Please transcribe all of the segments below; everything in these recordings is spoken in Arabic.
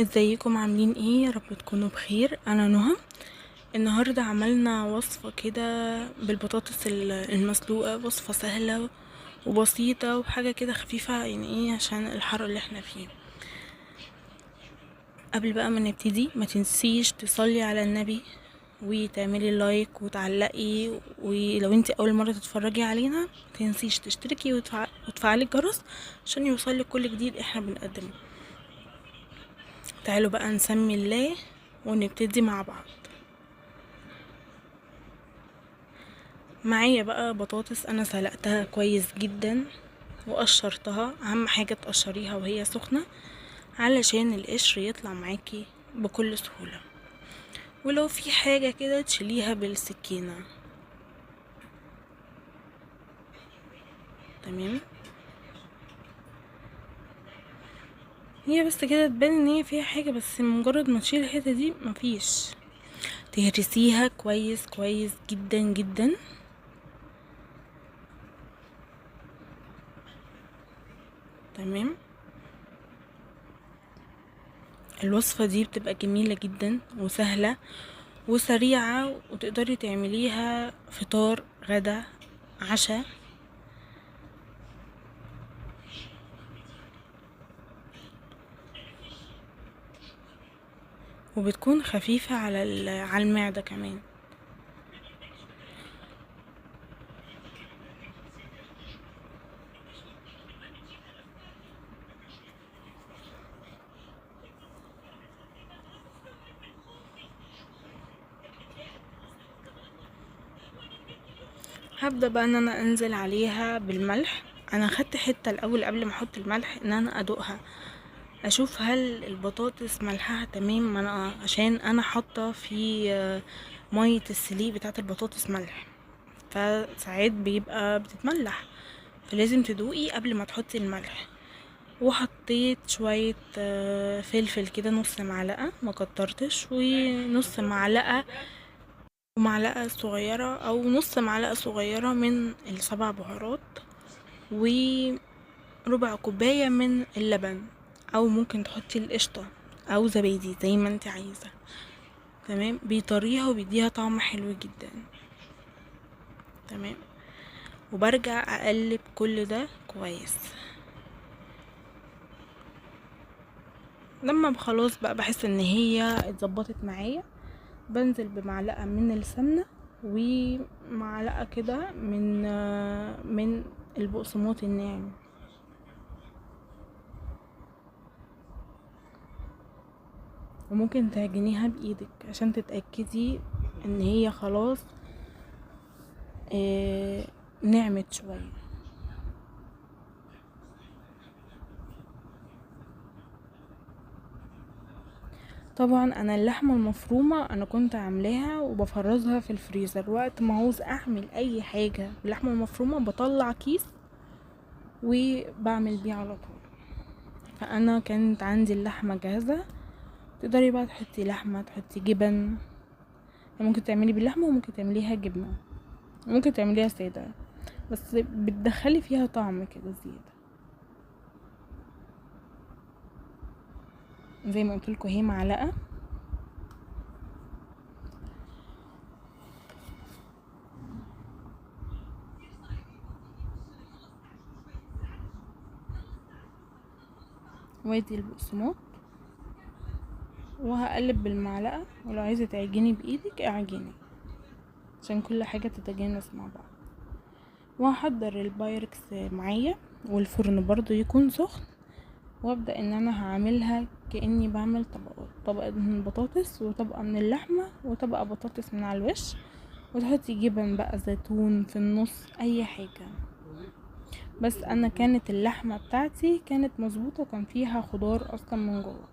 ازيكم عاملين ايه؟ يا رب تكونوا بخير. انا نهى. النهارده عملنا وصفه كده بالبطاطس المسلوقه، وصفه سهله وبسيطه وحاجه كده خفيفه، يعني ايه عشان الحر اللي احنا فيه. قبل بقى ما نبتدي ما تنسيش تصلي على النبي وتعملي لايك وتعلقي، ولو انت اول مره تتفرجي علينا ما تنسيش تشتركي وتفعلي الجرس عشان يوصلك كل جديد احنا بنقدمه. تعالوا بقى نسمي الله ونبتدي مع بعض. معايا بقى بطاطس انا سلقتها كويس جدا وقشرتها، اهم حاجة تقشريها وهي سخنة علشان القشر يطلع معاكي بكل سهولة، ولو في حاجة كده تشيليها بالسكينة. تمام، هي بس كده تبان ان هي فيها حاجة، بس مجرد ما تشيل الحتة دي مفيش. تهرسيها كويس كويس جدا جدا. تمام، الوصفة دي بتبقى جميلة جدا وسهلة وسريعة، وتقدري تعمليها فطار غدا عشاء. وبتكون خفيفة على المعدة كمان. هبدأ بقى ان انا انزل عليها بالملح. انا خدت حتة الاول قبل ما احط الملح ان انا ادوقها، اشوف هل البطاطس ملحها تمام، ما انا عشان انا حاطة في مية السليق بتاعة البطاطس ملح، فساعات بيبقى بتتملح، فلازم تدوقي قبل ما تحطي الملح. وحطيت شوية فلفل كده، نص معلقة ما كترتش، ونص معلقة ومعلقة صغيرة او نص معلقة صغيرة من السبع بهارات، وربع كوباية من اللبن، او ممكن تحطي القشطة او زبادي زي ما انت عايزة. تمام، بيطريها وبيديها طعم حلو جدا. تمام، وبرجع اقلب كل ده كويس. لما خلاص بقى بحس ان هي اتظبطت معايا، بنزل بمعلقة من السمنة ومعلقة كده من البقسماط الناعم. وممكن تعجنيها بايدك عشان تتأكدي ان هي خلاص آه نعمت شوية. طبعا انا اللحمة المفرومة انا كنت عاملاها وبفرزها في الفريزر، وقت ما عاوز اعمل اي حاجة باللحمة المفرومة بطلع كيس وبعمل بيه على طول. فانا كانت عندي اللحمة جاهزة. تقدري بقى تحطي لحمة، تحطي جبن، ممكن تعملي باللحمة وممكن تعمليها جبنة، ممكن تعمليها سادة، بس بتدخلي فيها طعم كده زيادة. زي ما قلتلكوا هي معلقة. وادي البقسماط، وهقلب بالمعلقة، ولو عايزة تعجني بايدك اعجني عشان كل حاجة تتجانس مع بعض. وهحضر البايركس معايا، والفرن برضو يكون سخن، وابدأ ان انا هعملها كأني بعمل طبقات، طبقة من البطاطس وطبقة من اللحمة وطبقة بطاطس من على الوش، وتحطي جبن بقى، زيتون في النص، اي حاجة. بس انا كانت اللحمة بتاعتي كانت مظبوطة وكان فيها خضار اصلا من جوه.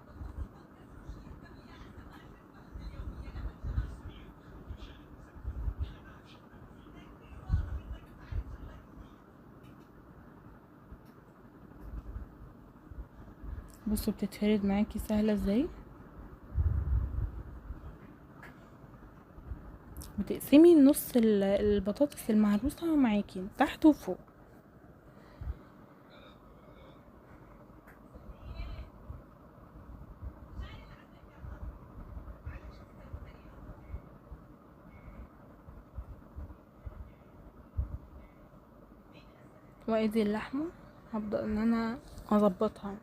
بصوا بتتفرد معاكي سهلة ازاي. بتقسمي نص البطاطس المهروسة معاكي تحت وفوق. وادي اللحمه هبدأ ان انا اظبطها.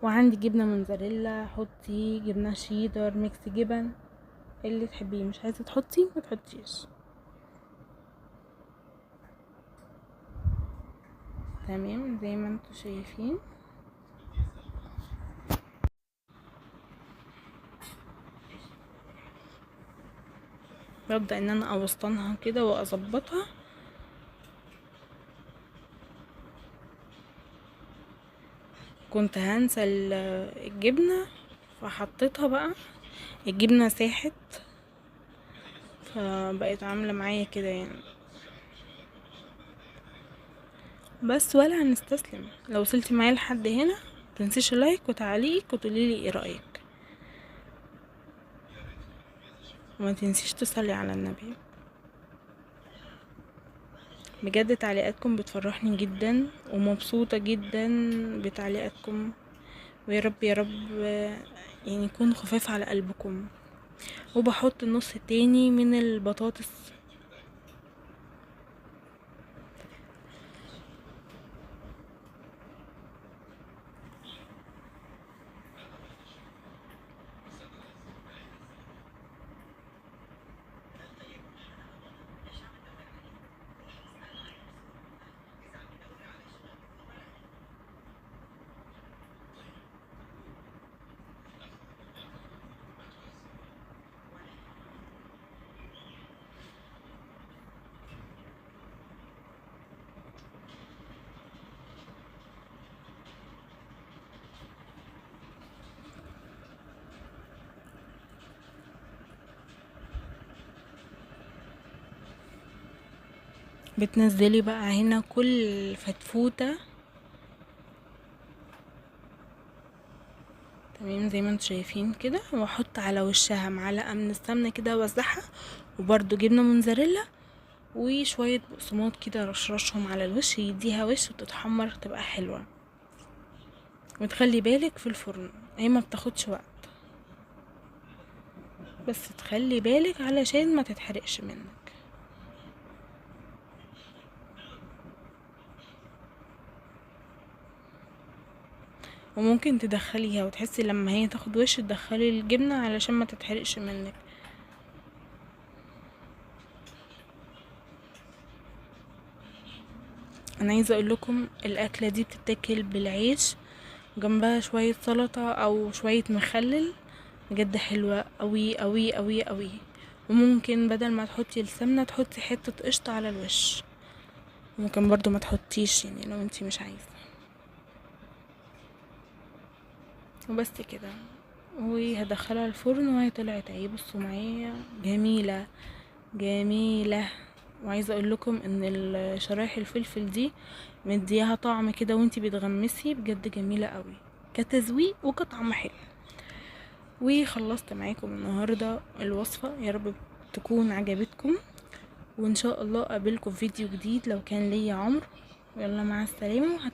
وعندي جبنه موتزاريلا، حطي جبنه شيدر، ميكس جبن اللي تحبيه، مش عايزه تحطي ما تحطيش. تمام زي ما انتوا شايفين. ببدأ ان انا اوسطنها كده واظبطها. كنت هنسى الجبنة فحطيتها بقى، الجبنة ساحت فبقت عاملة معايا كده يعني. بس ولا هنستسلم. لو وصلتي معايا لحد هنا متنسيش لايك وتعليق وتقوليلي ايه رأيك، وما تنسيش تصلي على النبي. بجد تعليقاتكم بتفرحني جدا ومبسوطة جدا بتعليقاتكم، ويا رب يا رب يعني يكون خفيف على قلبكم. وبحط النص التاني من البطاطس. بتنزلي بقى هنا كل فتفوتة. تمام زي ما انتوا شايفين كده. واحط على وشها معلقة من السمنة كده اوزعها، وبرده جبنة موتزاريلا وشوية بقسماط كده رشرشهم على الوش، يديها وش وتتحمر تبقى حلوة. وتخلي بالك في الفرن، هي ما بتاخدش وقت، بس تخلي بالك علشان ما تتحرقش منك. وممكن تدخليها وتحسي لما هي تاخد وش تدخلي الجبنة علشان ما تتحرقش منك. انا عايزه اقول لكم الاكله دي بتتاكل بالعيش جنبها شويه سلطه او شويه مخلل، بجد حلوه قوي قوي قوي قوي. وممكن بدل ما تحطي السمنه تحطي حته قشطه على الوش، ممكن برضو ما تحطيش يعني لو انتي مش عايزه. وبس كده، وهدخلها الفرن وهي طلعت اهي. بصوا معايا جميله جميله. وعايزه اقول لكم ان شرايح الفلفل دي مديها طعم كده وانتي بتغمسي، بجد جميله قوي كتزويق وكطعم حلو. وخلصت معاكم النهارده الوصفه، يا رب تكون عجبتكم، وان شاء الله اقابلكم في فيديو جديد لو كان ليا عمر. يلا مع السلامه.